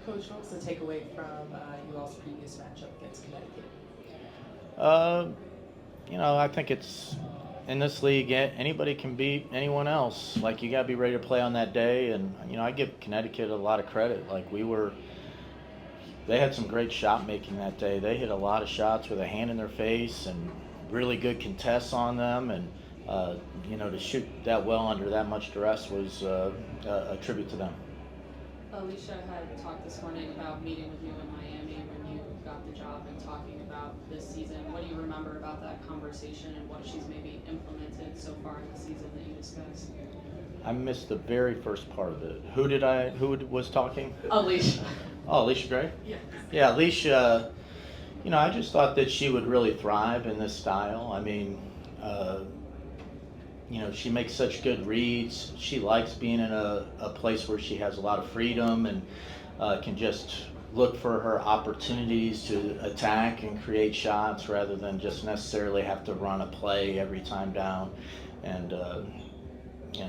Coach, what was the takeaway from you all's previous matchup against Connecticut? Uh, I think it's in this league, anybody can beat anyone else. Like, you got to be ready to play on that day. And, I give Connecticut a lot of credit. Like, they had some great shot making that day. They hit a lot of shots with a hand in their face and really good contests on them. And, to shoot that well under that much duress was a tribute to them. Alicia had talked this morning about meeting with you in Miami when you got the job and talking about this season. What do you remember about that conversation and what she's maybe implemented so far in the season that you discussed? I missed the very first part of it. Who was talking? Alicia. Oh, Alicia Gray? Yes. Yeah, Alicia, I just thought that she would really thrive in this style. I mean, she makes such good reads. She likes being in a place where she has a lot of freedom and can just look for her opportunities to attack and create shots rather than just necessarily have to run a play every time down. And,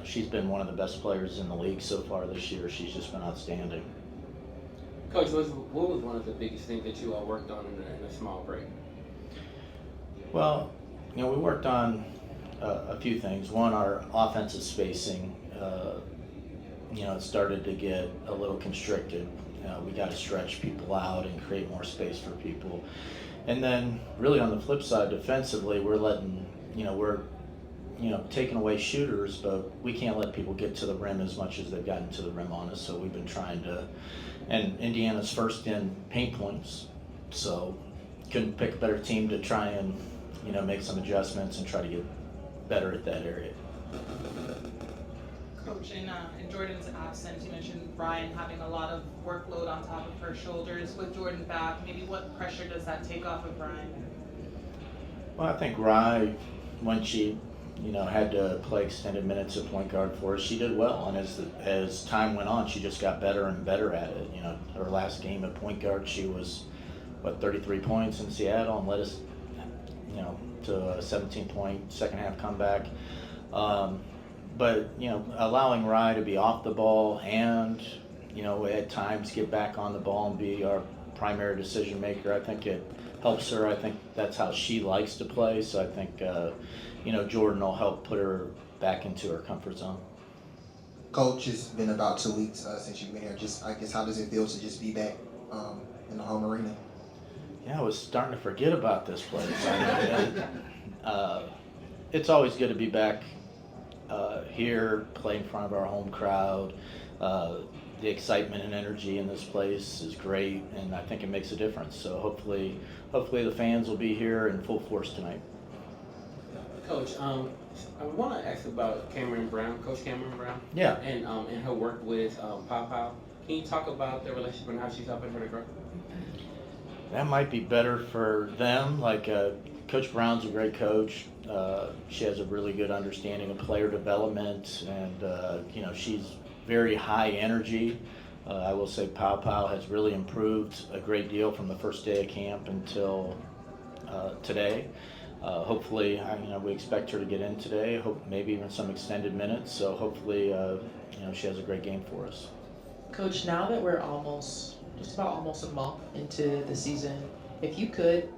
she's been one of the best players in the league so far this year. She's just been outstanding. Coach, what was one of the biggest things that you all worked on in a small break? Well, we worked on a few things. One, our offensive spacing. It started to get a little constricted. We got to stretch people out and create more space for people. And then, really on the flip side, defensively, we're taking away shooters, but we can't let people get to the rim as much as they've gotten to the rim on us. So we've been trying to, and Indiana's first in paint points, so couldn't pick a better team to try and, make some adjustments and try to get better at that area. Coach, in Jordan's absence, you mentioned Brian having a lot of workload on top of her shoulders. With Jordan back, maybe what pressure does that take off of Brian? Well, I think Rye, when she, had to play extended minutes at point guard for us, she did well. And as time went on, she just got better and better at it. Her last game at point guard, she was, 33 points in Seattle and led us, to a 17-point second half comeback. But, allowing Rye to be off the ball and, at times get back on the ball and be our primary decision maker, I think it helps her. I think that's how she likes to play. So I think, Jordan will help put her back into her comfort zone. Coach, it's been about 2 weeks since you've been here. I guess, how does it feel to just be back in the home arena? Yeah, I was starting to forget about this place. It's always good to be back here, play in front of our home crowd. The excitement and energy in this place is great, and I think it makes a difference. So hopefully the fans will be here in full force tonight. Coach, I want to ask about Coach Cameron Brown. Yeah. And her work with Pau. Can you talk about their relationship and how she's helping her to grow? That might be better for them. Coach Brown's a great coach. She has a really good understanding of player development, and she's very high energy. I will say Pau has really improved a great deal from the first day of camp until today. Hopefully, we expect her to get in today. Hope maybe even some extended minutes. So hopefully, she has a great game for us. Coach, now that we're just about almost a month into the season, if you could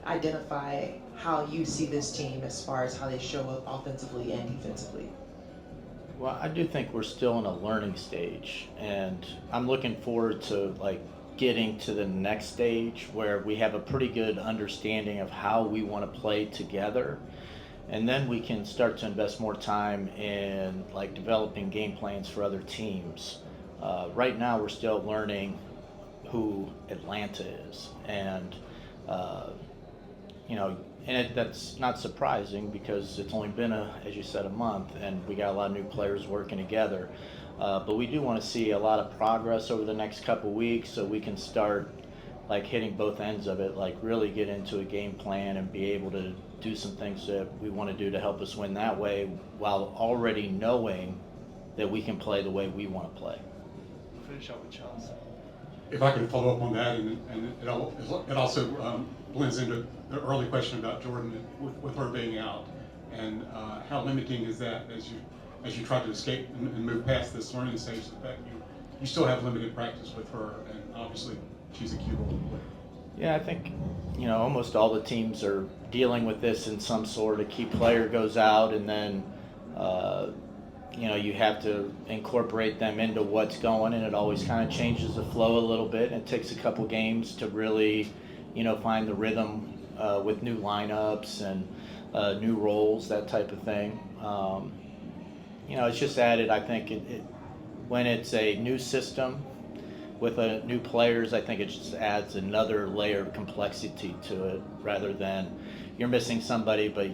identify how you see this team as far as how they show up offensively and defensively. Well, I do think we're still in a learning stage, and I'm looking forward to getting to the next stage where we have a pretty good understanding of how we want to play together, and then we can start to invest more time in developing game plans for other teams. Right now, we're still learning who Atlanta is, and that's not surprising because it's only been as you said, a month, and we got a lot of new players working together. But we do want to see a lot of progress over the next couple weeks so we can start hitting both ends of it, really get into a game plan and be able to do some things that we want to do to help us win that way while already knowing that we can play the way we want to play. Finish up with Charles. If I can follow up on that, and it also blends into the early question about Jordan with her being out, and how limiting is that as you try to escape and move past this learning stage? The fact you still have limited practice with her, and obviously she's a key role player. Yeah, I think, almost all the teams are dealing with this in some sort. A key player goes out, and then, you have to incorporate them into what's going, and it always kind of changes the flow a little bit. And it takes a couple games to really, find the rhythm with new lineups and new roles, that type of thing. It's just added, I think, when it's a new system with new players, I think it just adds another layer of complexity to it, rather than you're missing somebody, but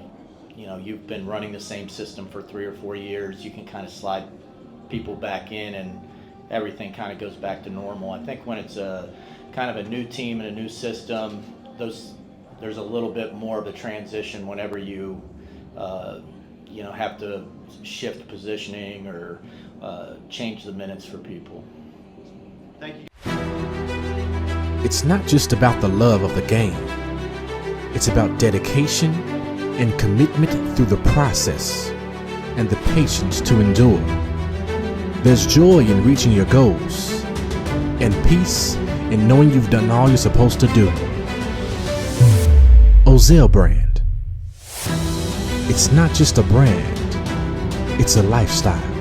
you've been running the same system for 3 or 4 years. You can kind of slide people back in, and everything kind of goes back to normal. I think when it's a kind of a new team and a new system, there's a little bit more of a transition whenever you have to shift positioning or change the minutes for people. Thank you. It's not just about the love of the game. It's about dedication and commitment through the process and the patience to endure. There's joy in reaching your goals and peace in knowing you've done all you're supposed to do. Ozell brand. It's not just a brand, it's a lifestyle.